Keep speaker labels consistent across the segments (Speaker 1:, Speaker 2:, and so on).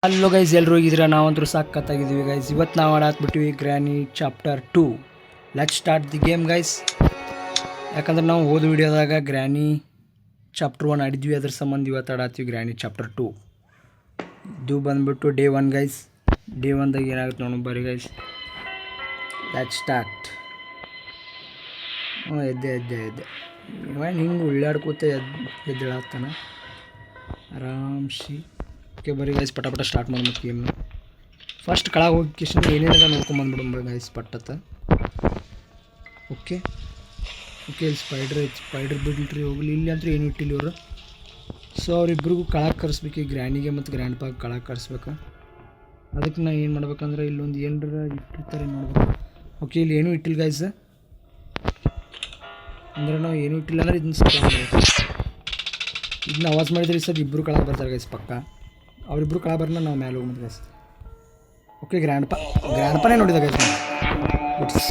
Speaker 1: Hello guys, ಎಲ್ಲರೂ ಹೋಗಿದ್ದೀರಾ? ನಾವಂತರೂ ಸಾಕತ್ತಾಗಿದ್ದೀವಿ ಗೈಸ್. ಇವತ್ತು ನಾವು ಆಡಾಕ್ಬಿಟ್ಟಿವಿ Granny chapter 2. Let start the game guys. ಯಾಕಂದ್ರೆ ನಾವು ಹೋದ ವಿಡಿಯೋದಾಗ ಗ್ರ್ಯಾನಿ ಚಾಪ್ಟರ್ 1 ಆಡಿದ್ವಿ, ಅದ್ರ ಸಂಬಂಧ ಇವತ್ತು ಆಡಾತೀವಿ ಗ್ರ್ಯಾನಿ ಚಾಪ್ಟರ್ 2. ಇದು ಬಂದುಬಿಟ್ಟು ಡೇ 1 ಗೈಸ್. ಡೇ 1ದಾಗ ಏನಾಗುತ್ತೆ ನೋಡೋಣ ಬರ್ರಿ ಗೈಸ್. Let start. ಎದ್ದೆ ಹಿಂಗೆ ಉಳ್ಳಾಡ್ಕೋತ ಎದ್ದೇಳತ್ತಾನ ಆರಾಮ್ಸಿ. ಓಕೆ ಬರ್ರಿ ಗೈಸ್, ಪಟ ಸ್ಟಾರ್ಟ್ ಮಾಡ್ಬೇಕು ಗೇಮ್ನ. ಫಸ್ಟ್ ಕೆಳಗೆ ಹೋಗಿ ಕಿಶನ್ ಏನೇನಾಗ ನೋಡ್ಕೊಂಬಂದ್ಬಿಡು ಗೈಸ್ ಪಟ್ಟತ್ತ. ಓಕೆ ಇಲ್ಲಿ ಸ್ಪೈಡ್ರ್ ಐತಿ, ಸ್ಪೈಡ್ರ್ ಬಿಡ್ಲಿರಿ ಹೋಗ್ಲಿ. ಇಲ್ಲಿ ಅಂತೂ ಏನು ಇಟ್ಟಿಲ್ಲ ಇವರು. ಸೊ ಅವ್ರಿಬ್ರಿಗೂ ಕೆಳಗೆ ಕರೆಸ್ಬೇಕು, ಈ ಗ್ರ್ಯಾನಿಗೆ ಮತ್ತು ಗ್ರ್ಯಾಂಡ್ ಪಾಗೆ ಕೆಳಗೆ ಕರೆಸ್ಬೇಕು. ಅದಕ್ಕೆ ನಾ ಏನು ಮಾಡ್ಬೇಕಂದ್ರೆ ಇಲ್ಲೊಂದು ಏನರ ಇಟ್ಟಿರ್ತಾರೆ ನೋಡ್ಬೇಕು. ಓಕೆ ಇಲ್ಲಿ ಏನೂ ಇಟ್ಟಿಲ್ಲ ಗೈಸ್. ಅಂದ್ರೆ ನಾವು ಏನೂ ಇಟ್ಟಿಲ್ಲ ಅಂದ್ರೆ ಇದನ್ನ ಇದನ್ನ ಆವಾಜ್ ಮಾಡಿದ್ರಿ ಸರ್ ಇಬ್ಬರು ಕೆಳಗೆ ಬರ್ತಾರೆ ಗೈಸ್ ಪಕ್ಕ. ಅವರಿಬ್ಬರು ಕೆಳಗೆ ಬರೋಣ, ನಾವು ಮೇಲೆ ಹೋಗ್ಬೋದು ಗೈಸ್. ಓಕೆ ಗ್ರ್ಯಾಂಡ್ಪಾನೇ ನೋಡಿದ ಗೈಸ್. ಇಟ್ಸ್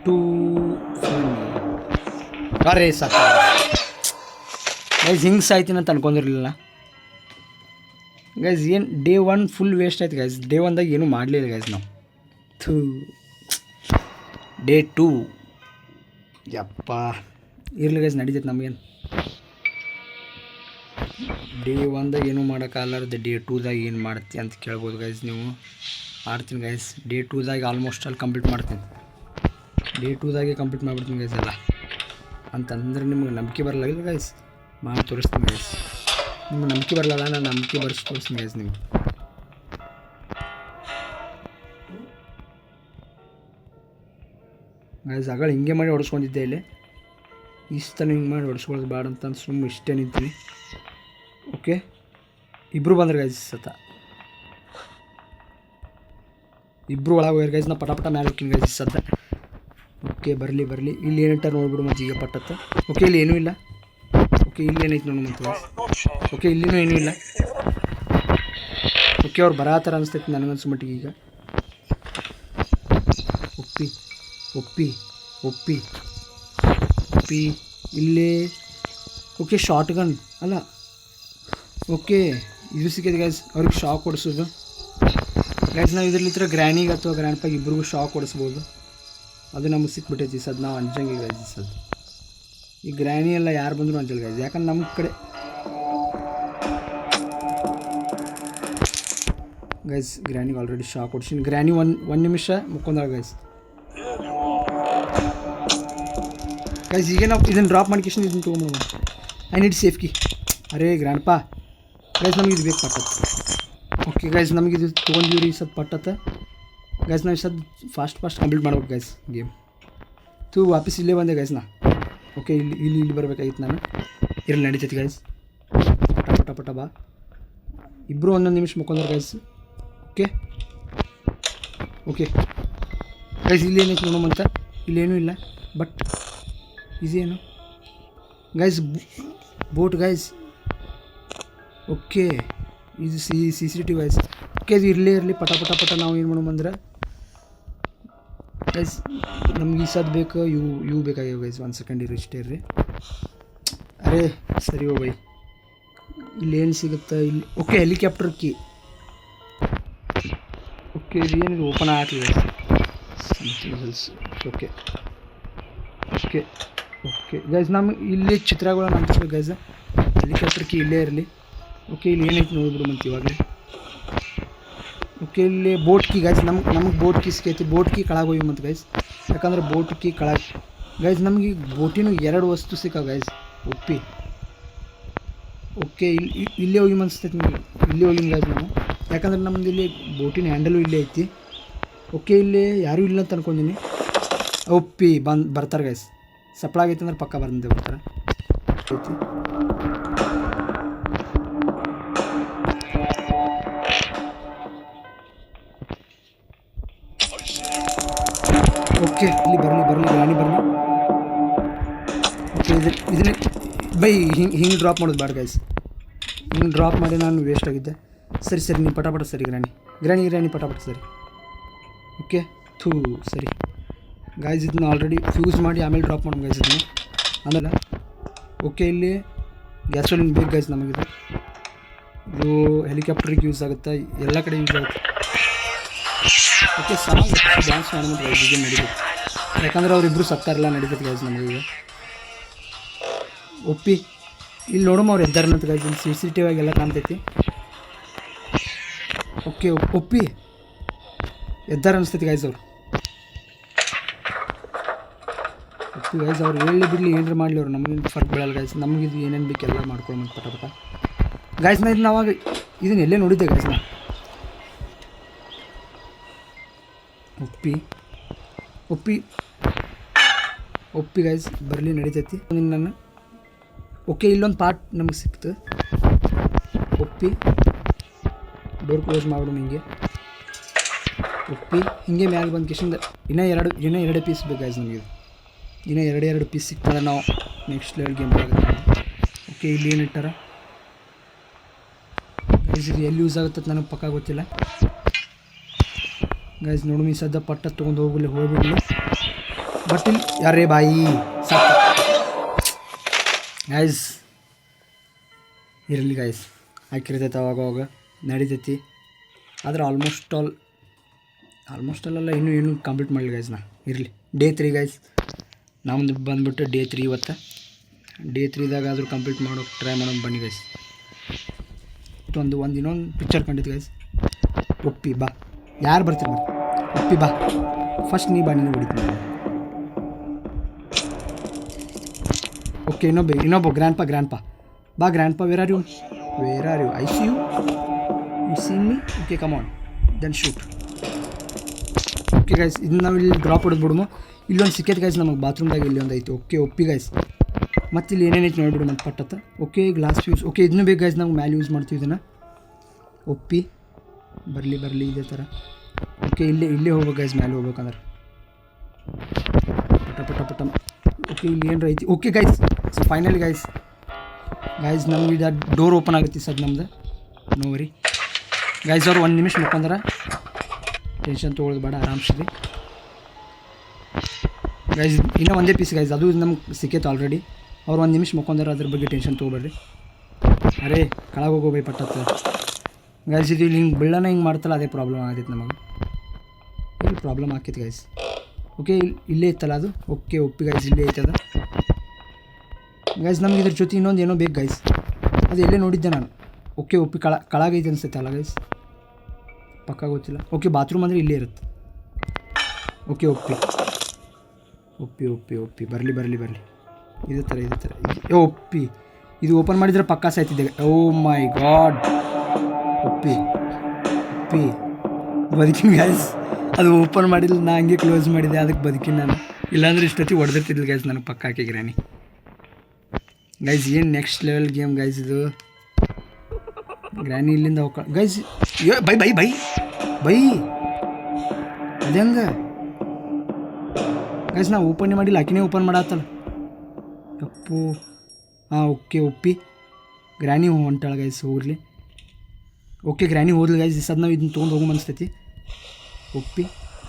Speaker 1: ಟೂ ಅರೇ ಸಾಕು ಗೈಸ್. ಹಿಂಗೆ ಸಾಯ್ತೀನಿ ಅಂತ ಅನ್ಕೊಂಡಿರಲಿಲ್ಲ ಗೈಸ್. ಏನು ಡೇ 1 ಫುಲ್ ವೇಸ್ಟ್ ಆಯ್ತು ಗೈಸ್. ಡೇ 1ದಾಗ ಏನೂ ಮಾಡಲಿಲ್ಲ ಗೈಸ್ ನಾವು. ಡೇ 2 ಯಪ್ಪ ಇರಲಿ ಗೈಸ್, ನಡೀತೈತೆ ನಮಗೇನು. ಡೇ 1ದಾಗ ಏನೂ ಮಾಡೋಕ್ಕಾಗಲಾರ್ದು ಡೇ 2ದಾಗ ಏನು ಮಾಡ್ತಿ ಅಂತ ಕೇಳ್ಬೋದು ಗೈಸ್ ನೀವು. ಮಾಡ್ತೀನಿ ಗೈಸ್. ಡೇ 2ದಾಗ ಆಲ್ಮೋಸ್ಟ್ ಅಲ್ಲಿ ಕಂಪ್ಲೀಟ್ ಮಾಡ್ತೀನಿ. ಡೇ 2ದಾಗೆ ಕಂಪ್ಲೀಟ್ ಮಾಡಿಬಿಡ್ತೀನಿ ಗೈಸ್ ಎಲ್ಲ. ಅಂತಂದ್ರೆ ನಿಮ್ಗೆ ನಂಬಿಕೆ ಬರಲ್ಲ ಗೈಸ್, ಮಾಡಿ ತೋರಿಸ್ತೀನಿ ಗೈಸ್. ನಿಮ್ಗೆ ನಂಬಿಕೆ ಬರಲ್ಲ, ನಾನು ನಂಬಿಕೆ ಬರ್ಸಿ ತೋರಿಸ್ತೀನಿ ಗೈಸ್ ನಿಮ್ಗೆ. ಗೈಸ್ ಆಗಳ ಹಿಂಗೆ ಮಾಡಿ ಹೊಡೆಸ್ಕೊಂಡಿದ್ದೆ ಇಲ್ಲಿ. ಇಷ್ಟನ ಹಿಂಗೆ ಮಾಡಿ ಹೊಡೆಸ್ಕೊಳ್ಳೋದು ಬೇಡ ಅಂತ ಸುಮ್ಮನೆ ಇಷ್ಟೇ ನಿಂತೀನಿ. ಓಕೆ ಇಬ್ಬರು ಬಂದ್ರೆ ಗೈಸ್ ಸತ. ಇಬ್ಬರು ಒಳಗೆ ಹೋಗ್ಯಾರ ಗೈಸ್. ನಾ ಪಟ ಮೇಲೆ ಹೋಗ್ತೀನಿ ಗೈಸ್ ಸದ್ದ. ಓಕೆ ಬರಲಿ ಇಲ್ಲಿ ಏನಿಟ್ಟ ನೋಡ್ಬಿಡು ಮತ್ತೆ ಈಗ ಪಟ್ಟತ್ತ. ಓಕೆ ಇಲ್ಲಿ ಏನೂ ಇಲ್ಲ. ಓಕೆ ಇಲ್ಲಿ ಏನೈತೆ ನೋಡು ಮತ್ತೆ ಗೈಸ್. ಓಕೆ ಇಲ್ಲಿನೂ ಏನೂ ಇಲ್ಲ. ಓಕೆ ಅವ್ರು ಬರತ್ತಾರ ಅನಿಸ್ತೈತಿ ನನಗನ್ಸು ಮಟ್ಟಿಗೆ ಈಗ. ಒಪ್ಪಿ ಇಲ್ಲೇ. ಓಕೆ ಶಾರ್ಟ್ ಗನ್ ಅಲ್ಲ. ಓಕೆ ಇದು ಸಿಕ್ಕೈತೆ ಗೈಸ್, ಅವ್ರಿಗೆ ಶಾಕ್ ಹೊಡಿಸೋದು ಗೈಸ್. ನಾವು ಇದ್ರಲ್ಲಿತ್ರ ಗ್ರ್ಯಾನಿಗೆ ಅಥವಾ ಗ್ರ್ಯಾಂಡ್ ಪಾಗೆ ಇಬ್ರಿಗೂ ಶಾಕ್ ಹೊಡಿಸ್ಬೋದು. ಅದು ನಮಗೆ ಸಿಕ್ಬಿಟ್ಟೈತಿ ಸದ್. ನಾವು ಅಂಜಂಗೆ ಗೈಸ್ ಸದ್. ಈ ಗ್ರ್ಯಾನಿ ಎಲ್ಲ ಯಾರು ಬಂದರೂ ಅಂಜಲ್ಲ ಗೈಸ್, ಯಾಕಂದ್ರೆ ನಮ್ಮ ಕಡೆ ಗೈಸ್ ಗ್ರ್ಯಾನಿಗೆ ಆಲ್ರೆಡಿ ಶಾಕ್ ಹೊಡ್ಸಿನಿ. ಗ್ರ್ಯಾನಿ ಒಂದು ನಿಮಿಷ ಮುಕ್ಕೊಂಡಾಗ ಗೈಸ್. ಗೈಸ್ ಈಗ ನಾವು ಇದನ್ನು ಡ್ರಾಪ್ ಮಾಡಿಕೇಶನ್ ಇದನ್ನು ತೊಗೊಂಡು I need safe key. Array grand ಪಾ ಗೈಸ್ ನಮಗೆ ಇದು ಬೇಕು ಪಟ್ಟತ್ತೆ. ಓಕೆ ಗೈಸ್ ನಮಗೆ ಇದು ತೊಗೊಂಡಿವ್ರಿ ಸದ್ ಪಟ್ಟತ್ತೆ ಗೈಸ್. ನಾವು ಸದ್ ಫಾಸ್ಟ್ ಕಂಪ್ಲೀಟ್ ಮಾಡ್ಬೇಕು ಗೈಸ್ ಗೇಮ್. ವಾಪಸ್ ಇಲ್ಲೇ ಬಂದೆ ಗೈಸ್ ನಾ. ಓಕೆ ಇಲ್ಲಿ ಬರಬೇಕಾಗಿತ್ತು ನಾನು. ಇರಲ್ಲಿ ನಡೀತೈತಿ ಗೈಸ್. ಪಟ ಬಾ. ಇಬ್ಬರು ಒಂದೊಂದು ನಿಮಿಷ ಮುಕ್ಕೊಂಡ್ರೆ ಗೈಸ್. ಓಕೆ ಗೈಸ್ ಇಲ್ಲಿ ಏನೈತಿ ನೋಡೋಮಂತ. ಇಲ್ಲೇನೂ ಇಲ್ಲ ಬಟ್ ಇದೇನು ಗೈಸ್ ಬೋಟ್ ಗೈಸ್. ಓಕೆ ಇದು CCTV ಗೈಸ್. ಓಕೆ ಇದು ಇರಲಿ ಪಟ ನಾವು ಏನು ಮಾಡೋಮಂದ್ರೆ ಗೈಸ್ ನಮ್ಗೆ ಈ ಸದ್ ಬೇಕು. ಇವು ಬೇಕಾಗ್ಯಾವ ಗೈಸ್. 1 ಸೆಕೆಂಡ್ ಇಷ್ಟೇ ಇರ್ರಿ. ಅರೇ ಸರಿ ಬೈ. ಇಲ್ಲೇನು ಸಿಗುತ್ತಾ ಇಲ್ಲಿ? Okay helicopter key. ಓಕೆ ಇದು ಏನಿದೆ ಓಪನ್ ಆಗಲಿ ಗೈಸ್. ಓಕೆ ಗೈಸ್ ನಮ್ಗೆ ಇಲ್ಲಿ ಚಿತ್ರಗಳು ನಂಬಿಸ್ಬೇಕು ಗೈಸ್. ಹೆಲಿಕಾಪ್ಟರ್ ಕೀ ಇಲ್ಲೇ ಇರಲಿ. ಓಕೆ ಇಲ್ಲಿ ಏನೈತಿ ನೋಡ್ಬಿಡು ಮತ್ತೆ ಇವಾಗಲೇ. ಓಕೆ ಇಲ್ಲಿ ಬೋಟ್ ಕೀ ಗೈಸ್. ನಮಗೆ ಬೋಟ್ ಕೀ ಸಿಕ್ಕೈತಿ. ಬೋಟ್ ಕೀ ಕೆಳಗೆ ಹೋಗಿ ಮತ್ತು ಗೈಸ್, ಯಾಕಂದ್ರೆ ಬೋಟ್ ಕೀ ಕೆಳಗೆ ಗೈಸ್ ನಮಗೆ ಬೋಟಿನೂ 2 ವಸ್ತು ಸಿಕ್ಕಾವ ಗೈಸ್. ಓಕೆ ಇಲ್ಲೇ ಹೋಗಿ ಅನಿಸ್ತೈತಿ ನಿಮಗೆ. ಇಲ್ಲೇ ಹೋಗಿನ ಗೈಸ್ ನಾವು, ಯಾಕಂದ್ರೆ ನಮ್ದು ಇಲ್ಲಿ ಬೋಟಿನ ಹ್ಯಾಂಡಲು ಇಲ್ಲೇ ಐತಿ. ಓಕೆ ಇಲ್ಲಿ ಯಾರೂ ಇಲ್ಲ ಅಂತ ಅನ್ಕೊಂಡಿನಿ. ಬರ್ತಾರೆ ಗೈಸ್. ಸಪ್ಳಾಗೈತೆ ಅಂದ್ರೆ ಪಕ್ಕ ಬರ್ತಾರೆ. ಓಕೆ ಇಲ್ಲಿ ಬರಲಿ ಗ್ರ್ಯಾನಿ ಬರಲಿ. ಓಕೆ ಇದನ್ನೇ ಬೈ ಹಿಂಗೆ ಡ್ರಾಪ್ ಮಾಡೋದು ಬೇಡ ಗೈಸ್. ಹಿಂಗೆ ಡ್ರಾಪ್ ಮಾಡಿ ನಾನು ವೇಸ್ಟ್ ಆಗಿದ್ದೆ. ಸರಿ ನೀವು ಪಟ ಸರಿ ಗ್ರ್ಯಾನಿ ಪಟ ಸರಿ. ಓಕೆ ಸರಿ ಗೈಸ್. ಇದನ್ನ ಆಲ್ರೆಡಿ ಫ್ಯೂಸ್ ಮಾಡಿ ಆಮೇಲೆ ಡ್ರಾಪ್ ಮಾಡೋಣ ಗೈಸ್ ಇದನ್ನು ಆಮೇಲೆ. ಓಕೆ ಇಲ್ಲಿ ಗ್ಯಾಸೋಲಿನ್ ಬೇಕು ಗೈಸ್ ನಮಗಿದು. ಇದು ಹೆಲಿಕಾಪ್ಟರ್ಗೆ ಯೂಸ್ ಆಗುತ್ತೆ, ಎಲ್ಲ ಕಡೆ ಯೂಸ್ ಆಗುತ್ತೆ. ಓಕೆ ಸಾಂಗ್ ಡ್ಯಾನ್ಸ್ ಮಾಡೋದು ಗೈಸ್ ಇದು ನಡೀಬೇಕು, ಯಾಕಂದ್ರೆ ಅವರಿಬ್ಬರು ಸತ್ತಾರಲ್ಲ ನಡೀತೈತೆ ಗೈಸ್ ನಮಗೆ ಈಗ. ಒಪ್ಪಿ ಇಲ್ಲಿ ನೋಡಮ್ಮ ಅವ್ರು ಎದ್ದಾರನಂತ ಗೈಸ್, ಇಲ್ಲಿ CCTV ಎಲ್ಲ ಕಾಣ್ತೈತಿ. ಓಕೆ ಒಪ್ಪಿ ಎದ್ದಾರ ಅನಿಸ್ತೈತಿ ಗೈಸ್ ಅವರು. ಒಪ್ಪಿ ಗೈಸ್ ಅವ್ರು ಹೇಳಿ ಬಿಡಲಿ ಏನಾರು ಮಾಡಲಿ ಅವ್ರು, ನಮಗೇನು ಫರ್ಕ್ ಬೀಳಲ್ಲ ಗೈಸ್. ನಮಗಿದು ಏನೇನು ಬೇಕು ಎಲ್ಲ ಮಾಡ್ಕೊಳ್ಳೋ ಪಟ ಪಟ ಗೈಸ್. ನಾ ಇದನ್ನ ಅವಾಗ ಇದನ್ನ ಎಲ್ಲೇ ನೋಡಿದ್ದೆ ಗೈಸ್ ನಾ. ಒಪ್ಪಿ ಒಪ್ಪಿ ಒಪ್ಪಿ ಗೈಸ್ ಬರಲಿ ನಡೀತೈತಿ ನನ್ನ. ಓಕೆ ಇಲ್ಲೊಂದು ಪಾರ್ಟ್ ನಮಗೆ ಸಿಕ್ತು. ಒಪ್ಪಿ ಡೋರ್ ಕ್ಲೋಸ್ ಮಾಡೋಣ ಹಿಂಗೆ. ಒಪ್ಪಿ ಹಿಂಗೆ ಮ್ಯಾಲೆ ಬಂದು ಕಿಶಿಂದ ಇನ್ನೂ ಎರಡು ಪೀಸ್ ಬೇಕು ಗೈಸ್ ನಮಗೆ. ಇನ್ನೂ ಎರಡು ಪೀಸ್ ಸಿಗ್ತದೆ, ನಾವು ನೆಕ್ಸ್ಟ್ ಲೆವೆಲ್ ಗೇಮ್ ಆಗುತ್ತೆ. ಓಕೆ ಇಲ್ಲಿ ಏನು ಇಟ್ಟಾರ ಗೈಸ್, ಇದು ಎಲ್ಲಿ ಯೂಸ್ ಆಗುತ್ತೆ ನನಗೆ ಪಕ್ಕ ಗೊತ್ತಿಲ್ಲ ಗೈಸ್. ನೋಡು ಈ ಸದ್ದ ಪಟ್ಟ ತೊಗೊಂಡು ಹೋಗ್ಬಿಡ್ಲಿ. ಬಟ್ ಇಲ್ಲಿ ಯಾರೇ ಬಾಯಿ ಸಾಕು ಗೈಸ್. ಇರಲಿ ಗೈಸ್, ಹಾಕಿರ್ತೈತೆ ಅವಾಗ ನಡೀತೈತಿ. ಆದರೆ ಆಲ್ಮೋಸ್ಟ್ ಅಲ್ಲ ಇನ್ನೂ ಕಂಪ್ಲೀಟ್ ಮಾಡಲಿ ಗೈಸ್ ನಾ. ಇರಲಿ ಡೇ 3 ಗೈಸ್, ನಮ್ಮದು ಬಂದುಬಿಟ್ಟು ಡೇ 3 ಇವತ್ತು. ಡೇ 3ದಾಗ ಆದರೂ ಕಂಪ್ಲೀಟ್ ಮಾಡೋಕೆ ಟ್ರೈ ಮಾಡೋದು ಬನ್ನಿ ಗೈಸ್. ಇನ್ನೊಂದು ಪಿಕ್ಚರ್ ಕಂಡಿತ್ತು ಗೈಸ್. ಒಪ್ಪಿ ಬಾ, ಯಾರು ಬರ್ತೀರಿ ಬರ್ರಿ. ಒಪ್ಪಿ ಬಾ, ಫಸ್ಟ್ ನೀ ಬಾ, ನೀನು ಹೊಡಿತೀನಿ. ಓಕೆ ಇನ್ನೊಬ್ಬ ಗ್ರ್ಯಾಂಡ್ ಪಾ ಬಾ. Grandpa where are you I see you see me. Okay come on then shoot. Okay guys ಇದನ್ನ ನಾವು ಇಲ್ಲಿ ಡ್ರಾಪ್ ಹೊಡೆದ್ಬಿಡುಮು. ಇಲ್ಲೊಂದು ಸಿಕ್ಕೈತೆ ಗೈಸ್ ನಮಗೆ ಬಾತ್ರೂಮ್ದಾಗ, ಇಲ್ಲಿ ಒಂದು ಐತೆ. ಓಕೆ ಒಪ್ಪಿ ಗೈಸ್, ಮತ್ತು ಇಲ್ಲಿ ಏನೇನೈತೆ ನೋಡ್ಬಿಡು ಮತ್ತು ಪಟ್ಟತ್ತ. Okay glass use. ಓಕೆ ಇದನ್ನು ಬೇಕು ಗೈಸ್, ನಾವು ಮ್ಯಾಲೆ ಯೂಸ್ ಮಾಡ್ತೀವಿ ಇದನ್ನು. ಒಪ್ಪಿ ಬರಲಿ ಇದೇ ಥರ. ಓಕೆ ಇಲ್ಲೇ ಹೋಗ್ಬೇಕು ಗೈಸ್, ಮ್ಯಾಲೆ ಹೋಗ್ಬೇಕಂದ್ರೆ ಪಟ. ಓಕೆ ಇಲ್ಲಿ ಏನರ ಐತಿ. ಓಕೆ ಗೈಸ್ ಫೈನಲಿ ಗೈಸ್ ನಮ್ಗೆ ಇದು ಡೋರ್ ಓಪನ್ ಆಗುತ್ತೆ ಸರ್ ನಮ್ದು. ನೋವರಿ ಗೈಸ್, ಅವ್ರು 1 ನಿಮಿಷ ಮುಖಂದ್ರೆ ಟೆನ್ಷನ್ ತೊಗೊಳ್ಳೋದು ಬೇಡ, ಆರಾಮ್ಸಿರಿ ಗೈಸ್. ಇನ್ನೂ ಒಂದೇ ಪೀಸ್ ಗೈಸ್, ಅದು ನಮ್ಗೆ ಸಿಕ್ಕೈತೆ ಆಲ್ರೆಡಿ. ಅವ್ರು 1 ನಿಮಿಷ ಮುಖಂದ್ರೆ ಅದ್ರ ಬಗ್ಗೆ ಟೆನ್ಷನ್ ತೊಗೊಬೇಡ್ರಿ. ಅರೇ ಕೆಳಗೆ ಹೋಗೋ ಬೈ ಪಟ್ಟತ್ತೆ ಗೈಸ್. ಇದು ಇಲ್ಲಿ ಹಿಂಗೆ ಬೀಳನ ಹಿಂಗೆ ಮಾಡ್ತಲ್ಲ, ಅದೇ ಪ್ರಾಬ್ಲಮ್ ಆಗೈತೆ ನಮಗೆ. ಇಲ್ಲಿ ಪ್ರಾಬ್ಲಮ್ ಆಕೈತೆ ಗೈಸ್. ಓಕೆ ಇಲ್ಲೇ ಇತ್ತಲ್ಲ ಅದು. ಓಕೆ ಒಪ್ಪಿ ಗೈಸ್, ಇಲ್ಲೇ ಐತೆ ಅದು ಗೈಸ್. ನಮ್ಗೆ ಇದ್ರ ಜೊತೆ ಇನ್ನೊಂದು ಏನೋ ಬೇಕು ಗೈಸ್, ಅದು ಎಲ್ಲೇ ನೋಡಿದ್ದೆ ನಾನು. ಓಕೆ ಒಪ್ಪಿ ಕೆಳಗೈತೆ ಅನಿಸುತ್ತೆ ಅಲ್ಲ ಗೈಸ್, ಪಕ್ಕ ಗೊತ್ತಿಲ್ಲ. ಓಕೆ ಬಾತ್ರೂಮ್ ಅಂದರೆ ಇಲ್ಲೇ ಇರುತ್ತೆ. ಓಕೆ ಒಪ್ಪಿ ಬರಲಿ ಇದೇ ಥರ. ಒಪ್ಪಿ ಇದು ಓಪನ್ ಮಾಡಿದರೆ ಪಕ್ಕ ಸಾಯ್ತಿದ್ದೆ. ಓ ಮೈ ಗಾಡ್. ಒಪ್ಪಿ ಬದುಕಿನ ಗೈಸ್, ಅದು ಓಪನ್ ಮಾಡಿಲ್ಲ, ನಾ ಹಂಗೆ ಕ್ಲೋಸ್ ಮಾಡಿದೆ, ಅದಕ್ಕೆ ಬದುಕಿನ ನಾನು. ಇಲ್ಲಾಂದ್ರೆ ಇಷ್ಟೊತ್ತಿಗೆ ಹೊಡೆದಿರ್ತಿದ್ಲು ಗೈಸ್ ನನಗೆ ಪಕ್ಕ ಹಾಕಿ ಗ್ರಾನಿ ಗೈಸ್. ಏನು ನೆಕ್ಸ್ಟ್ ಲೆವೆಲ್ ಗೇಮ್ ಗೈಸ್ ಇದು. ಗ್ರಾನಿ ಇಲ್ಲಿಂದ ಹೋಗ ಗೈಸ್. ಬೈ ಅದೇ ಹಂಗೆ ಗೈಸ್, ನಾವು ಓಪನ್ ಮಾಡಿಲ್ಲ, ಆಕಿನೇ ಓಪನ್ ಮಾಡತ್ತಲ್ಲ. ಅಪ್ಪು ಹಾಂ ಓಕೆ ಒಪ್ಪಿ ಗ್ರಾನಿ ಹೊಂಟಾಳ ಗೈಸ್, ಹೋಗ್ಲಿ. ಓಕೆ ಗ್ರಾನಿ ಹೋದ್ಲಿ ಗೈಸ್. ಸದ್ ನಾವು ಇದನ್ನ ತೊಗೊಂಡು ಹೋಗೋ ಅನಿಸ್ತೈತಿ. ಒಪ್ಪಿ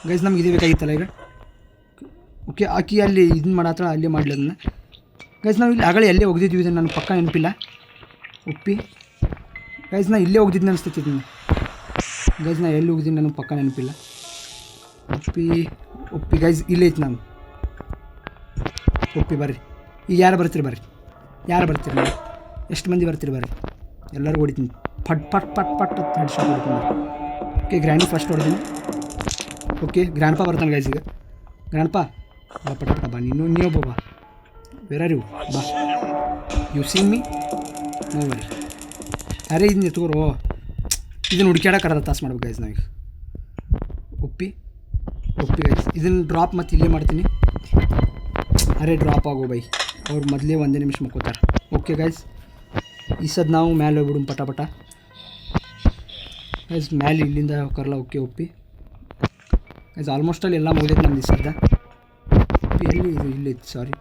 Speaker 1: ಗೈಸ್, ನಮ್ಗೆ ಇದೇ ಬೇಕಾಗಿತ್ತಲ್ಲ ಈಗ. ಓಕೆ ಆಕಿ ಅಲ್ಲಿ ಇದನ್ನ ಮಾಡತ್ತಳ, ಅಲ್ಲೇ ಮಾಡಲಿ ಅದನ್ನು ಗೈಸ್. ನಾವು ಇಲ್ಲಿ ಆಗಲೇ ಎಲ್ಲೇ ಹೋಗ್ದಿದ್ವಿ, ಇದನ್ನು ನನಗೆ ಪಕ್ಕ ನೆನಪಿಲ್ಲ. ಒಪ್ಪಿ ಗೈಸ್, ನಾ ಇಲ್ಲೇ ಹೋಗ್ದಿದ್ದು ಅನಿಸ್ತೈತಿ ಇದನ್ನು ಗೈಸ್. ನಾ ಎಲ್ಲಿ ಹೋಗಿದ್ದೀನಿ ನನಗೆ ಪಕ್ಕ ನೆನಪಿಲ್ಲ. ಒಪ್ಪಿ ಗೈಸ್, ಇಲ್ಲೇ ಐತಿ ನಾನು. ಒಪ್ಪಿ ಬರ್ರಿ. ಈಗ ಯಾರು ಬರ್ತೀರಿ ನೀವು? ಎಷ್ಟು ಮಂದಿ ಬರ್ತೀರಿ ಬರ್ರಿ, ಎಲ್ಲರೂ ಹೊಡಿತೀನಿ. ಪಟ್ ಹೆಡ್ಶಾಟ್ ಹೊಡಿತೀನಿ. ಓಕೆ ಗ್ರ್ಯಾಂಡಿ ಫಸ್ಟ್ ಹೊಡ್ತೀನಿ. ಓಕೆ ಗ್ರ್ಯಾಂಡ್ ಪಾ ಬರ್ತಾನೆ ಗೈಸ್ ಈಗ. ಗ್ರ್ಯಾಂಡ್ ಪಾ ಬಾ ಪಟ ಬಾ, ನೀನೊಬ್ಬ ಬಾ. ವೇರ್ ಆರ್ ಯು ಬಾ. You see me no worry. ಅರೇ ಇದನ್ನ ಎತ್ಕೋರೋ, ಇದನ್ನು ಹುಡುಕ್ಯಾಡಕ್ಕೆ ಅರ್ಧ ತಾಸು ಮಾಡ್ಬೇಕು ಗೈಸ್ ನಾವೀಗ. ಒಪ್ಪಿ ಗೈಸ್, ಇದನ್ನು ಡ್ರಾಪ್ ಮತ್ತು ಇಲ್ಲೇ ಮಾಡ್ತೀನಿ. ಅರೇ ಡ್ರಾಪ್ ಆಗೋ ಬೈ, ಅವ್ರು ಮೊದಲೇ 1 ನಿಮಿಷ ಮುಕ್ಕೋತಾರೆ. ಓಕೆ ಗೈಸ್, ಈ ಸದ್ ನಾವು ಮ್ಯಾಲೆ ಹೋಗ್ಬಿಡು ಪಟ ಗೈಸ್. ಮ್ಯಾಲೆ ಇಲ್ಲಿಂದ ಹೋಗ್ಕರಲ್ಲ. ಓಕೆ ಒಪ್ಪಿ ಗೈಸ್, ಆಲ್ಮೋಸ್ಟಲ್ಲಿ ಎಲ್ಲ ಮುಗಿದೈತೆ ನಮ್ದು ಈ ಸದ್ದ. ಎಲ್ಲಿ ಇದು ಇಲ್ಲೈತಿ, ಸಾರಿ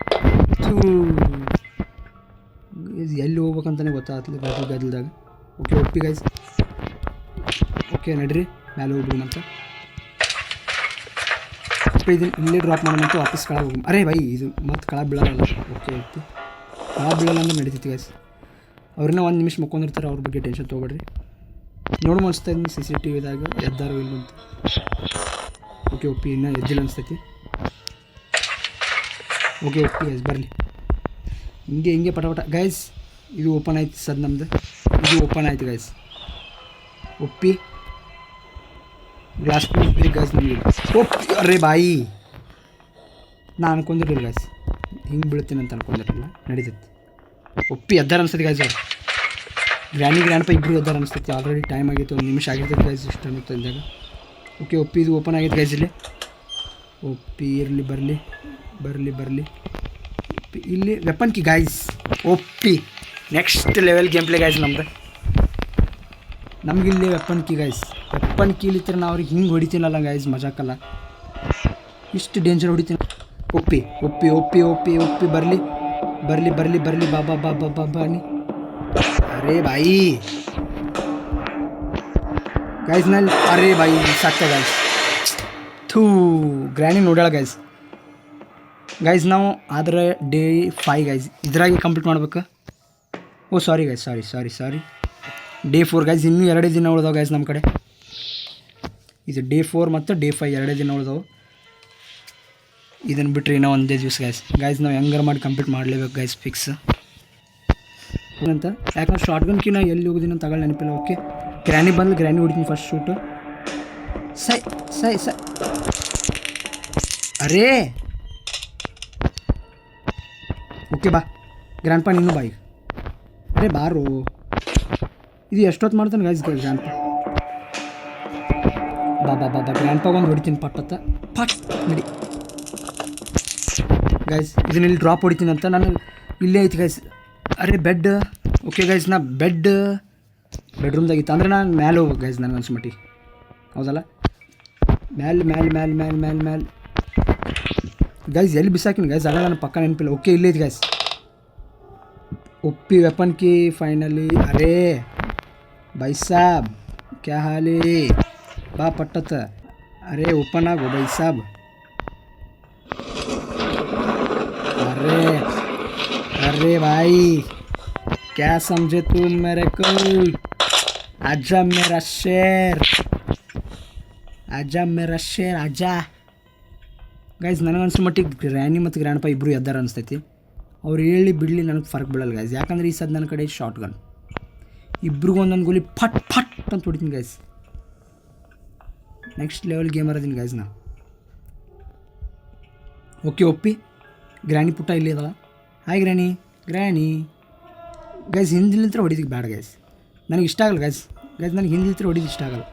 Speaker 1: ಎಲ್ಲಿ ಹೋಗ್ಬೇಕಂತಲೇ ಗೊತ್ತಾಗ್ತದೆ ಗದ್ದಲ್ದಾಗ. ಓಕೆ ಒಪ್ಪಿ ಗೈಸ್. ಓಕೆ ನಡ್ರಿ ಮ್ಯಾಲೆ ಹೋಗ್ಬಿಡು ಅಂತ. ಇದನ್ನು ಇಲ್ಲೇ ಡ್ರಾಪ್ ಮಾಡೋಣಂತ ವಾಪಸ್ ಕೆಳಗೆ ಹೋಗಿ. ಅರೇ ಬೈ ಇದು ಮತ್ತು ಕೆಳಗೆ ಬೀಳಲ್ಲ. ಓಕೆ ಒಪ್ಪಿ ಕೆಳಗೆ ಬೀಳಲ್ಲ ಅಂದ್ರೆ ನಡೀತೈತಿ ಗೈಸ್. ಅವ್ರನ್ನ ಒಂದು ನಿಮಿಷ ಮಕ್ಕೊಂಡಿರ್ತಾರೆ, ಅವ್ರ ಬಗ್ಗೆ ಟೆನ್ಷನ್ ತೊಗೊಬೇಡ್ರಿ. ನೋಡು ಅನಿಸ್ತಾ ಇದ್ದೀನಿ CCTV ಎದ್ದಾರೋ ಇಲ್ಲ ಅಂತ. ಓಕೆ ಒಪ್ಪಿ ಇನ್ನೂ ಎದ್ದಿಲ್ಲ ಅನಿಸ್ತೈತಿ. ಓಕೆ ಒಪ್ಪಿ ಗೈಸ್ ಬರಲಿ, ಹಿಂಗೆ ಪಟ ಗೈಸ್. ಇದು ಓಪನ್ ಆಯ್ತು ಸದ್ ನಮ್ದು, ಇದು ಓಪನ್ ಆಯ್ತು ಗೈಸ್. ಒಪ್ಪಿ ಗ್ಲಾಸ್ ಪೀಸ್ ಗೈಸ್ ನಮಗೆ. ಒಪ್ಪಿ ಅರೇ ಬಾಯಿ, ನಾ ಅನ್ಕೊಂಡಿರಲಿಲ್ಲ ಗೈಸ್ ಹಿಂಗೆ ಬೀಳ್ತೀನಿ ಅಂತ ಅನ್ಕೊಂಡಿರಲಿಲ್ಲ. ನಡೀತೈತಿ. ಒಪ್ಪಿ ಎದ್ದಾರ ಅನ್ಸ್ತೈತಿ ಗೈಸ್. ಅವ್ರು ಗ್ರ್ಯಾಂಡ್ ಪಾ ಇಬ್ಬರು ಎದ್ದಾರ ಅನಿಸ್ತೈತಿ. ಆಲ್ರೆಡಿ ಟೈಮ್ ಆಗೈತೆ, 1 ನಿಮಿಷ ಆಗಿರ್ತೈತಿ ಗೈಸ್ ಇಷ್ಟು ಅನ್ನುತ್ತೆ ಇದ್ದಾಗ. ಓಕೆ ಒಪ್ಪಿ ಇದು ಓಪನ್ ಆಗೈತೆ ಗೈಸ್. ಇಲ್ಲಿ ಒಪ್ಪಿ ಇರಲಿ ಬರಲಿ ಇಲ್ಲಿ ವೆಪನ್ ಕಿ ಗೈಸ್. ಒಪ್ಪಿ next level game play guys ನಮಗಿಲ್ಲಿ ವೆಪನ್ ಕಿ ಗೈಸ್. ವೆಪನ್ ಕೀಲಿತ್ರ ನಾವು ಅವ್ರಿಗೆ ಹಿಂಗೆ ಹೊಡಿತೀನಲ್ಲ ಗೈಸ್, ಮಜಾಕಲ್ಲ, ಇಷ್ಟು ಡೇಂಜರ್ ಹೊಡಿತೀನಿ. ಒಪ್ಪಿ ಬರಲಿ ಬಾ ಬನ್ನಿ. ಅರೇ ಬಾಯಿ ಗೈಸ್ ನಲ್ಲಿ, ಅರೇ ಬಾಯಿ ಸಾಕ ಗೈಸ್. ಥೂ ಗ್ರ್ಯಾನಿ ನೋಡ್ಯಾಳ ಗೈಸ್. ನಾವು ಆದರೆ ಡೇ 5 ಗೈಸ್ ಇದ್ರಾಗೆ ಕಂಪ್ಲೀಟ್ ಮಾಡ್ಬೇಕು. ಓ ಸಾರಿ ಗೈಸ್, ಸಾರಿ ಡೇ 4 ಗೈಸ್. ಇನ್ನೂ 2 ದಿನ ಉಳ್ದಾವೆ ಗೈಸ್ ನಮ್ಮ ಕಡೆ. ಇದು ಡೇ 4 ಮತ್ತು ಡೇ 5 2 ದಿನ ಉಳ್ದಾವೆ. ಇದನ್ನು ಬಿಟ್ಟರೆ ಇನ್ನೂ 1 ದಿವಸ ಗೈಸ್ ನಾವು ಹೆಂಗಾರ ಮಾಡಿ ಕಂಪ್ಲೀಟ್ ಮಾಡಲೇಬೇಕು ಗೈಸ್, ಫಿಕ್ಸ್ ಅಂತ. ಯಾಕಂದ್ರೆ ಶಾರ್ಟ್ ಕಿ ನಾ ಎಲ್ಲಿ ಹೋಗೋದಿನ ಅಂತ ತಗೊಳ್ಳಿ ನೆನಪಿಲ್ಲ. ಓಕೆ ಗ್ರ್ಯಾನಿ ಹೊಡಿತೀನಿ ಫಸ್ಟ್ ಶೂಟು. ಸೈ ಅರೇ ಓಕೆ ಬಾ ಗ್ರ್ಯಾಂಡ್ ಪಾ, ನೀನು ಬಾಯಿ. ಅರೇ ಬಾರು, ಇದು ಎಷ್ಟೊತ್ತು ಮಾಡ್ತಾನೆ ಗೈಸ್ ಗ್ರ್ಯಾಂಡ್ ಪಾ. ಬಾ ಗ್ರ್ಯಾಂಡ್ ಪಾ ಒಂದು ಹೊಡಿತೀನಿ ಪಟ್ ನಡಿ ಗೈಸ್. ಇದನ್ನ ಇಲ್ಲಿ ಡ್ರಾಪ್ ಹೊಡಿತೀನಿ ಅಂತ ನಾನು ಇಲ್ಲೇ ಐತಿ ಗೈಸ್. ಅರೆ ಬೆಡ್. ಓಕೆ ಗೈಸ್ ನಾ ಬೆಡ್ರೂಮ್ದಾಗಿತ್ತು ಅಂದರೆ ನಾನು ಮ್ಯಾಲೆ ಹೋಗ್ಬೇಕು ಗೈಸ್ ನನಗೆ ಅನ್ಸ್ಮಟ್ಟಿಗೆ, ಹೌದಲ್ಲ. ಮ್ಯಾಲೆ ಗೈಸ್ ಎಲ್ಲಿ ಬಿಸಾಕಿನಿ ಗೈಸ್, ಅಲ್ಲ ನನ್ನ ಪಕ್ಕ ನೆನಪಿಲ್ಲ. ಓಕೆ ಇಲ್ಲೇ ಐತಿ ಗೈಸ್. ಒಪ್ಪಿ ವೆಪನ್ ಕಿ ಫೈನಲಿ. ಅರೇ ಭಾಯ್ ಸಾಬ್ ಕ್ಯಾ ಹಾಲಿ, ಬಾ ಪಟ್ಟತ್ತ. ಅರೇ ಓಪನ್ ಆಗೋ ಭಾಯ್ ಸಾಬ್. अरे भाई क्या समझे तुम मेरे को, आजा मेरा शेर आजा ಗೈಸ್. ನನಗನ್ಸೋ ಮಟ್ಟಿಗೆ ಗ್ರ್ಯಾನಿ ಮತ್ತು ಗ್ರ್ಯಾಂಡ್ ಪಾ ಇಬ್ಬರು ಎದ್ದಾರ ಅನಿಸ್ತೈತಿ. ಅವ್ರು ಹೇಳಿ ಬಿಡಲಿ ನನಗೆ ಫರ್ಕ್ ಬೀಳಲ್ಲ ಗೈಸ್, ಯಾಕಂದ್ರೆ ಈ ಸದ್ ನನ್ನ ಕಡೆ ಶಾರ್ಟ್ ಗನ್. ಇಬ್ರಿಗೂ ಒಂದೊಂದು ಗೋಲಿ ಫಟ್ ಅಂತ ಹೊಡಿತೀನಿ ಗೈಸ್. ನೆಕ್ಸ್ಟ್ ಲೆವೆಲ್ ಗೇಮರ್ ಅದೀನಿ ಗೈಸ್ ನಾ. ಓಕೆ ಒಪ್ಪಿ ಗ್ರ್ಯಾನಿ ಪುಟ್ಟ ಇಲ್ಲಿ ಅದಲ್ಲ. Hi Granny guys. ಹಿಂದಿಲಿಂತ್ರ ಹೊಡಿದಕ್ಕೆ ಬೇಡ ಗೈಸ್, ನನಗೆ ಇಷ್ಟ ಆಗಲ್ಲ ಗೈಸ್. ನನಗೆ ಹಿಂದಿಲಿಂತ್ರ ಹೊಡಿದು ಇಷ್ಟ ಆಗಲ್ಲ.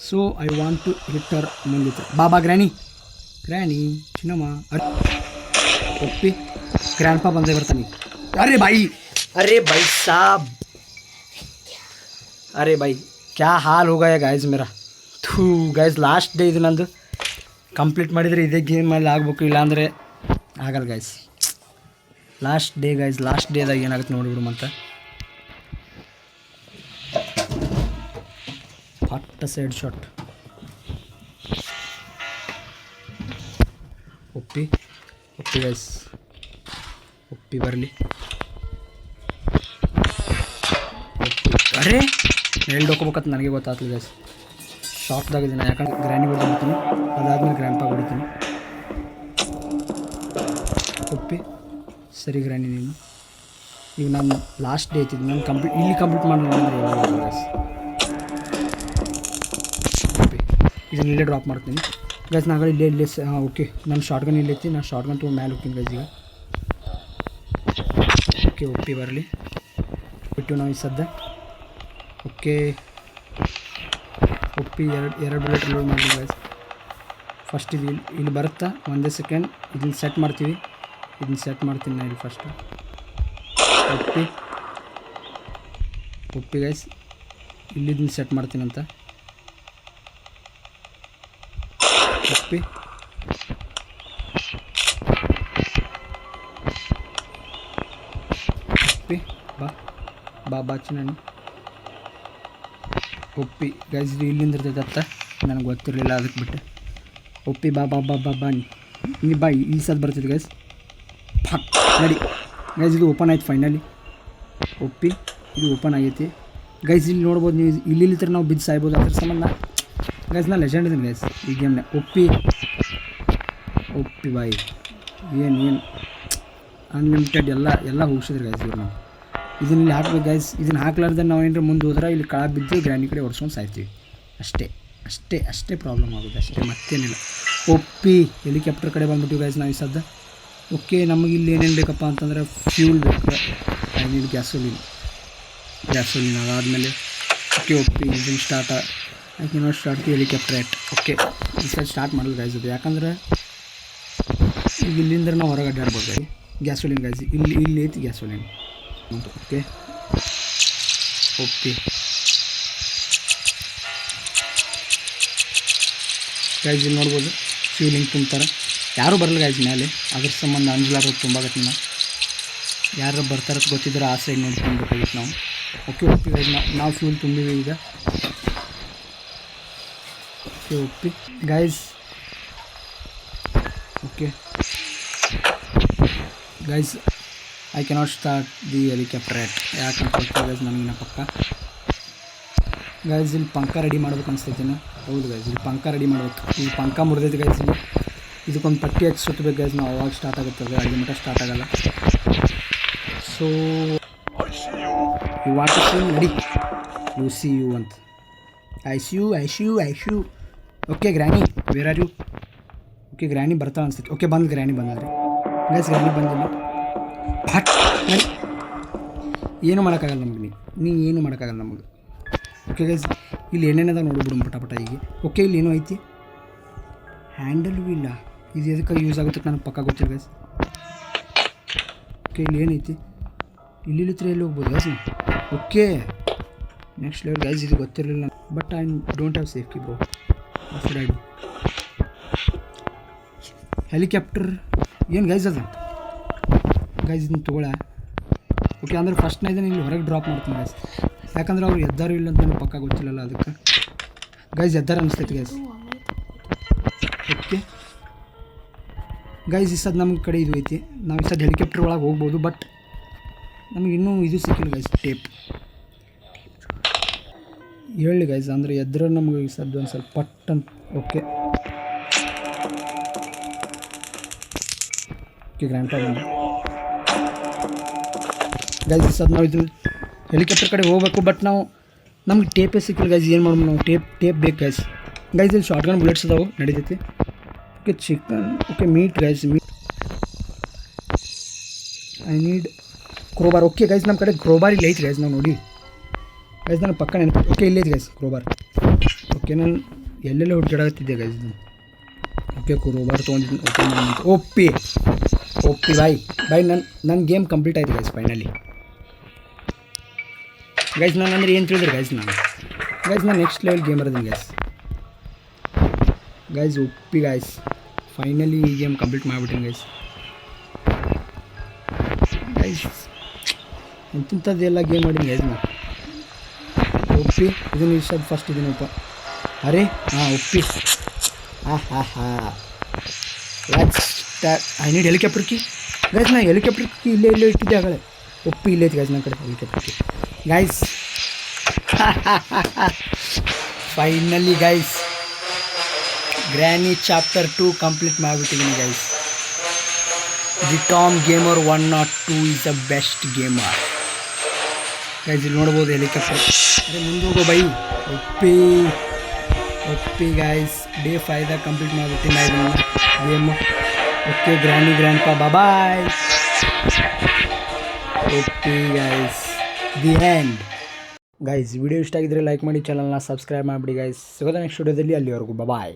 Speaker 1: So I want to hit her ಮುಂದಿತ್ರ. ಬಾ ಗ್ರ್ಯಾನಿ ಚಿನ್ನಮ್ಮ. ಒಪ್ಪಿ ಗ್ರ್ಯಾಂಡ್ ಪಾ ಬಂದೇ ಬರ್ತಾನೆ. ಅರೆ ಭಾई साहब, अरे भाई क्या हाल हो गया गाइस मेरा. ಥೂ ಗೈಸ್ ಲಾಸ್ಟ್ ಡೇ ಇದು ನಂದು. ಕಂಪ್ಲೀಟ್ ಮಾಡಿದರೆ ಇದೇ ಗೇಮಲ್ಲಿ ಆಗಬೇಕು, ಇಲ್ಲಾಂದರೆ ಆಗಲ್ಲ guys. Last day guys, last ಡೇದಾಗ ಏನಾಗುತ್ತೆ ನೋಡಿಬಿಡು ಮತ್ತೆ. ಫಾಟ್ ಸೈಡ್ ಶಾಟ್. ಒಪ್ಪಿ ಗೈಸ್, ಒಪ್ಪಿ ಬರಲಿ. ಅರೇ ಎಲ್ಲಿ ಹೋಗ್ಬೇಕಂತ ನನಗೆ ಗೊತ್ತಾಗ್ತದೆ ಗೈಸ್. ಶಾಕ್ದಾಗಿದ್ದೀನಿ, ಯಾಕಂದ್ರೆ ಗ್ರ್ಯಾನಿ ಹೊಡಿತೀನಿ, ಅದಾದ್ಮೇಲೆ ಗ್ರ್ಯಾಂಡ್ ಪಾ ಹೊಡಿತೀನಿ. ಒಪ್ಪಿ ಸರಿ ಗ್ರ್ಯಾನಿ ನೀನು. ಈಗ ನಾನು ಲಾಸ್ಟ್ ಡೇ ಐತಿದ್ದು, ನಾನು ಕಂಪ್ಲೀಟ್ ಮಾಡಿ ಗೈಸ್. ಒಪ್ಪಿ ಇದನ್ನ ಇಲ್ಲೇ ಡ್ರಾಪ್ ಮಾಡ್ತೀನಿ ಗೈಸ್. ನಾಗಳು ಇಲ್ಲೇ ಓಕೆ ನನ್ನ ಶಾರ್ಟ್ ಗನ್ ಇಲ್ಲೈತಿ. ನಾನು ಶಾರ್ಟ್ ಗನ್ ತೊಗೊಂಡು ಮೇಲೆ ಹೋಗ್ತೀನಿ ಗೈಸ್ ಈಗ. ಓಕೆ ಒಪ್ಪಿ ಬರಲಿ ಬಿಟ್ಟು ನಾವು ಈ ಸದ್ದ. ಓಕೆ ಒಪ್ಪಿ ಎರಡು ಬುಲೆಟ್ ಲೋಡ್ ಮಾಡಿ ಗೈಸ್. ಫಸ್ಟ್ ಇದು ಇಲ್ಲಿ ಬರುತ್ತಾ, ಒಂದೇ ಸೆಕೆಂಡ್ ಇದನ್ನು ಸೆಟ್ ಮಾಡ್ತೀವಿ. ಇದನ್ನು ಸೆಟ್ ಮಾಡ್ತೀನಿ ನಾನು ಇಲ್ಲಿ ಫಸ್ಟು. ಒಪ್ಪಿ ಗೈಸ್, ಇಲ್ಲಿ ಇದನ್ನು ಸೆಟ್ ಮಾಡ್ತೀನಂತ. ಒಪ್ಪಿ ಬಾ ಚಿನ್ನ. ಒಪ್ಪಿ ಗೈಸ್ ಇದು ಇಲ್ಲಿಂದ ಇರ್ತೈತೆ, ನನಗೆ ಗೊತ್ತಿರಲಿಲ್ಲ, ಅದಕ್ಕೆ ಬಿಟ್ಟೆ. ಒಪ್ಪಿ ಬಾ ನೀ ಬಾ, ಈ ಸದ್ ಬರ್ತೈತೆ ಗೈಸ್. ಫಟ್ ನಡಿ ಗೈಸ್, ಇದು ಓಪನ್ ಆಯ್ತು ಫೈನಲಿ. ಒಪ್ಪಿ ಇದು ಓಪನ್ ಆಗೈತಿ ಗೈಸ್. ಇಲ್ಲಿ ನೋಡ್ಬೋದು ನೀವು, ಇಲ್ಲಿ ಥರ ನಾವು ಬಿದ್ದು ಸಾಯ್ಬೋದು. ಅದ್ರ ಸಂಬಂಧ ಗೈಸ್ ನಾ ಲೆಜೆಂಡ್ ಇದೀನಿ ಗೈಸ್ ಈ ಗೇಮ್ನ. ಒಪ್ಪಿ ಬಾಯ್, ಏನು ಅನ್ಲಿಮಿಟೆಡ್ ಎಲ್ಲ ಹೋಗಿಸಿದ್ರು ಗೈಸ್ ಇವ್ರು. ನಾವು ಇದನ್ನ ಇಲ್ಲಿ ಹಾಕ್ಬೇಕು ಗೈಸ್. ಇದನ್ನು ಹಾಕ್ಲಾರ್ದೆ ನಾವು ಏನಾರ ಮುಂದೆ ಹೋದ್ರೆ ಇಲ್ಲಿ ಕಾಳು ಬಿದ್ದು ಗ್ರ್ಯಾನಿ ಕಡೆ ಹೊಡ್ಸ್ಕೊಂಡು ಸಾಯ್ತೀವಿ. ಅಷ್ಟೇ ಪ್ರಾಬ್ಲಮ್ ಆಗೋದು ಅಷ್ಟೇ, ಮತ್ತೇನಿಲ್ಲ. ಒಪ್ಪಿ ಹೆಲಿಕಾಪ್ಟರ್ ಕಡೆ ಬಂದ್ಬಿಟ್ಟಿವಿ ಗೈಸ್ ನಾವು ಈ ಸದ್ದ. ಓಕೆ, ನಮಗೆ ಇಲ್ಲಿ ಏನೇನು ಬೇಕಪ್ಪ ಅಂತಂದರೆ ಫ್ಯೂಲ್ ಬೇಕು, ಐ ನೀಡ್ ಗ್ಯಾಸೋಲಿನ್. ಅದಾದಮೇಲೆ ಓಕೆ ಒಪ್ಪಿ ಇಂಜಿನ್ ಸ್ಟಾರ್ಟ್ ಆಯ್ತು. ನಾವು ಸ್ಟಾರ್ಟ್ ಹೆಲಿಕಾಪ್ಟರ್ ಎಟ್. ಓಕೆ, ಈ ಸಲ ಸ್ಟಾರ್ಟ್ ಮಾಡಲು ಗೈಸ್ ಅದು, ಯಾಕಂದ್ರೆ ಈಗ ಇಲ್ಲಿಂದ ನಾವು ಹೊರಗೆ ಅಡ್ಡಾಡ್ಬೋದು ಗೈಸ್. ಗ್ಯಾಸೋಲಿನ್ ಗೈಸ್ ಇಲ್ಲಿ ಐತಿ ಗ್ಯಾಸೋಲಿನ್. ಓಕೆ ಗೈಸ್ ಇಲ್ಲಿ ನೋಡ್ಬೋದು ಫ್ಯೂಲಿಂಗ್ ತುಂಬ್ತಾರೆ. ಯಾರೂ ಬರಲ್ಲ ಗೈಸ್ ಮೇಲೆ, ಅದ್ರ ಸಂಬಂಧ ಅಂಜಲಾರ ತುಂಬಾಗತ್ತೆ. ಯಾರು ಬರ್ತಾರ ಗೊತ್ತಿದ್ರೆ ಆ ಸೈಡ್ ನೋಡಿ ತುಂಬಬೇಕಾಗಿತ್ತು ನಾವು. ಓಕೆ ಗೈಸ್ ನಾವು ಫ್ಯೂಲ್ ತುಂಬಿವಿ ಈಗ. Okay guys. Okay guys, I cannot start the helicopter it, ಯಾಕಂತ ಗೈಸ್ ನನಗಿನ ಪಕ್ಕ. ಗೈಸ್ ಇಲ್ಲಿ ಪಂಕ ರೆಡಿ ಮಾಡ್ಬೇಕು ಅನಿಸ್ತೈತಿನ. ಹೌದು ಗೈಸ್, ಇಲ್ಲಿ ಪಂಕ ರೆಡಿ ಮಾಡ್ಬೇಕು. ಇಲ್ಲಿ ಪಂಕ ಮುರಿದೈತಿ ಗೈಸ್. ಇಲ್ಲಿ ಇದಕ್ಕೊಂದು ಪಟ್ಟಿ ಹಚ್ಚಿ ಸುತ್ತಬೇಕು ಗೈಸ್. ನಾವು ಅವಾಗ ಸ್ಟಾರ್ಟ್ ಆಗುತ್ತದೆ, ಅಲ್ಲಿ ಮಟ್ಟ ಸ್ಟಾರ್ಟ್ ಆಗಲ್ಲ. ಸೊ ಯು ವಾಟ್ ಟು ನಡಿ, ಯು ಸಿ ಯು ಅಂತ. I see you. Okay granny where are you? Okay granny ಬರ್ತಾ ಅನಿಸ್ತೈತಿ. ಓಕೆ ಬಂದು ಗ್ರ್ಯಾನಿ ಬಂದ್ರಿ ಗೈಸ್. ಗ್ರ್ಯಾನಿ ಬಂದಿಲ್ಲ. ಹಟ್ ಏನು ಮಾಡೋಕ್ಕಾಗಲ್ಲ ನಮಗೆ, ನೀ ಏನು ಮಾಡೋಕ್ಕಾಗಲ್ಲ ನಮಗೆ. ಓಕೆ ಗೈಸ್ ಇಲ್ಲಿ ಏನೇನದ ನೋಡಿಬಿಡು ಪಟ ಈಗ. ಓಕೆ ಇಲ್ಲಿ ಏನೋ ಐತಿ, ಹ್ಯಾಂಡಲ್ ಇಲ್ಲ. ಇದು ಎದಕ್ಕೆ ಯೂಸ್ ಆಗುತ್ತೆ ನನಗೆ ಪಕ್ಕ ಗೊತ್ತಿಲ್ಲ ಗೈಸ್. ಓಕೆ ಇಲ್ಲಿ ಏನೈತಿ, ಇಲ್ಲಿ ಎಲ್ಲಿ ಹೋಗ್ಬೋದು guys. Okay next level guys. ಇದು ಗೊತ್ತಿರಲಿಲ್ಲ, but I don't have safety bro. I do helicopter ಏನು ಗೈಸ್ ಅದು ಗೈಸ್, ಇದನ್ನು ತೊಗೊಳ. ಓಕೆ ಅಂದ್ರೆ ಫಸ್ಟ್ ನಾ ಇದನ್ನು ಇಲ್ಲಿ ಹೊರಗೆ ಡ್ರಾಪ್ ಮಾಡ್ತೀನಿ ಗೈಸ್, ಯಾಕಂದ್ರೆ ಅವ್ರು ಎದ್ದಾರು ಇಲ್ಲ ಅಂತ ನನಗೆ ಪಕ್ಕ ಗೊತ್ತಿಲ್ಲಲ್ಲ ಅದಕ್ಕೆ ಗೈಸ್. ಎದ್ದಾರ ಅನಿಸ್ತೈತಿ ಗೈಸ್. ಓಕೆ ಗೈಸ್ ಈ ಸದ್ ನಮ್ಮ ಕಡೆ ಇದು ಐತಿ, ನಾವು ಈ ಸದ್ ಹೆಲಿಕಾಪ್ಟರ್ ಒಳಗೆ ಹೋಗ್ಬೋದು. ಬಟ್ ನಮಗೆ ಇನ್ನೂ ಇದು ಸಿಕ್ಕಿಲ್ಲ ಗೈಸ್, ಟೇಪ್. ಹೇಳಿ ಗೈಸ್, ಅಂದರೆ ಎದ್ರೆ ನಮಗೆ ಈ ಸದ್ದು ಒಂದು ಸ್ವಲ್ಪ ಪಟ್ ಅಂತ. ಓಕೆ ಗ್ರ್ಯಾಂಡ್ ಪಾ ಬಂದು ಗೈಸ್ ಈ ಸದ್ ನಾವು ಇದು ಹೆಲಿಕಾಪ್ಟರ್ ಕಡೆ ಹೋಗ್ಬೇಕು. ಬಟ್ ನಮ್ಗೆ ಟೇಪೇ ಸಿಕ್ಕಿಲ್ಲ ಗೈಸ್. ಏನು ಮಾಡ್ಬೋದು ನಾವು, ಟೇಪ್ ಬೇಕು ಗೈಸ್. ಇಲ್ಲಿ ಶಾರ್ಟ್ ಗನ್ ಬುಲೆಟ್ಸ್ ಅದಾವೆ, ನಡೀತೈತಿ. Okay chicken. Okay meat guys, I need crowbar. Okay guys ನಮ್ಮ ಕಡೆ ಕ್ರೋಬಾರ್ ಇಲ್ಲಿ ಐತಿ ಗೈಸ್. ನಾವು ನೋಡಿ ಗೈಸ್ ನನಗೆ ಪಕ್ಕ ನೆನಪು. ಓಕೆ ಇಲ್ಲೈತಿ ಗೈಸ್ ಕ್ರೋಬಾರ್. ಓಕೆ ನಾನು ಎಲ್ಲೆಲ್ಲ ಹುಡುಕಾಡತ್ತಿದ್ದೆ ಗೈಸ್. ಓಕೆ ಕ್ರೋಬಾರ್ ತೊಗೊಂಡಿದ್ದೀನಿ. ಓಕೆ ಓಪಿ ಬಾಯ್ ನನ್ನ ಗೇಮ್ ಕಂಪ್ಲೀಟ್ ಆಯ್ತು ಗೈಸ್ ಫೈನಲಿ. ಗೈಸ್ ನಾನು ಅಂದರೆ ಏನು ತಿಳಿದ್ರಿ ಗೈಸ್, ನಾನು ನೆಕ್ಸ್ಟ್ ಲೆವೆಲ್ ಗೇಮರ್ ಅದೀನಿ ಗೈಸ್. ಒಪ್ಪಿ ಗೈಸ್ ಫೈನಲಿ ಈ ಗೇಮ್ ಕಂಪ್ಲೀಟ್ ಮಾಡಿಬಿಟ್ಟಿನಿ ಗೈಸ್. ಎಂಥದ್ದೆಲ್ಲ ಗೇಮ್ ಮಾಡೀನಿ ಗೈಸ್ ನಾನು. ಒಪ್ಪಿ ಇದನ್ನು ಇಷ್ಟ ಫಸ್ಟ್ ಇದೀನಪ್ಪ. ಅರೆ ಹಾಂ ಒಪ್ಪಿ. I need helicopter key guys. ನಾನು ಹೆಲಿಕಾಪ್ಟರ್ ಕಿ ಇಲ್ಲೇ ಇಟ್ಟಿದ್ದೆ ಆಗಲೇ. ಒಪ್ಪಿ ಇಲ್ಲೇ ಐತಿ ಗೈಸ್ ನನ್ನ ಕಡೆ helicopter key guys. Finally guys Granny chapter 2 complete ಮಾಡಿಬಿಟ್ಟಿದ್ದೀನಿ guys. The Tom gamer 102 is the best gamer guys. ಇಲ್ಲಿ ನೋಡ್ಬೋದು ಹೆಲಿಕಾಪ್ಟರ್. ಅದೇ ಮುಂದೆ ಹೋಗೋ ಬೈ. ಒಪ್ಪಿ ಗೈಸ್ ಡೇ 5 ಕಂಪ್ಲೀಟ್ ಮಾಡಿಬಿಟ್ಟಿನಿ ಇದನ್ನು game. Okay grandpa bye. Okay guys the end guys. Video ಇಷ್ಟ ಆಗಿದ್ರೆ ಲೈಕ್ ಮಾಡಿ, ಚಾನಲ್ನ ಸಬ್ಸ್ಕ್ರೈಬ್ ಮಾಡಿಬಿಡಿ ಗೈಸ್. ಸಿಗೋದ ನೆಕ್ಸ್ಟ್ ವಿಡಿಯೋದಲ್ಲಿ, ಅಲ್ಲಿವರೆಗೂ ಬಾಯ್.